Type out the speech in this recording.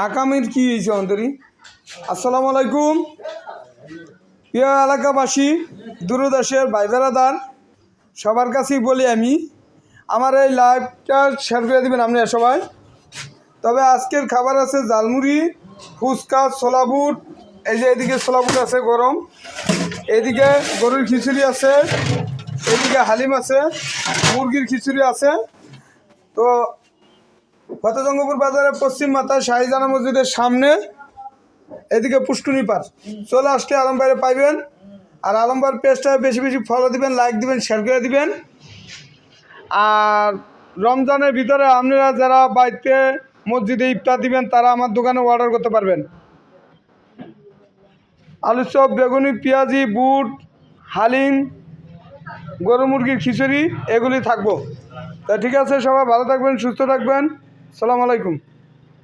আকামের কি হয়েছে অন্তরি? আসসালামু আলাইকুম প্রিয় এলাকাবাসী, দূরদেশের ভাই বেড়াদার, সবার কাছেই বলি আমি আমার এই লাইভটা শেয়ার করে দেবেন আপনারা সবাই। তবে আজকের খাবার আছে জালমুড়ি, ফুচকা, ছোলা বুট। এই যে এদিকে ছোলা বুট আছে গরম, এদিকে গরুর খিচুড়ি আছে, এদিকে হালিম আছে, মুরগির খিচুড়ি আছে। তো ফতেজঙ্গপুর বাজারের পশ্চিম মাথায় শাহিজানা মসজিদের সামনে, এদিকে পুষ্কুনি পার। চলে আসলে আলম ভাইরে পাইবেন। আর আলম ভাইয়ের পেজটা বেশি বেশি ফলো দিবেন, লাইক দিবেন, শেয়ার করে দিবেন। আর রমজানের ভিতরে আপনারা যারা বাড়িতে মসজিদে ইফতার দিবেন তারা আমার দোকানে অর্ডার করতে পারবেন। আলু চপ, বেগুনি, পেঁয়াজি, বুট, হালিম, গরু মুরগির খিচুড়ি এগুলি থাকবো। তা ঠিক আছে, সবাই ভালো থাকবেন, সুস্থ থাকবেন। আসসালামু আলাইকুম।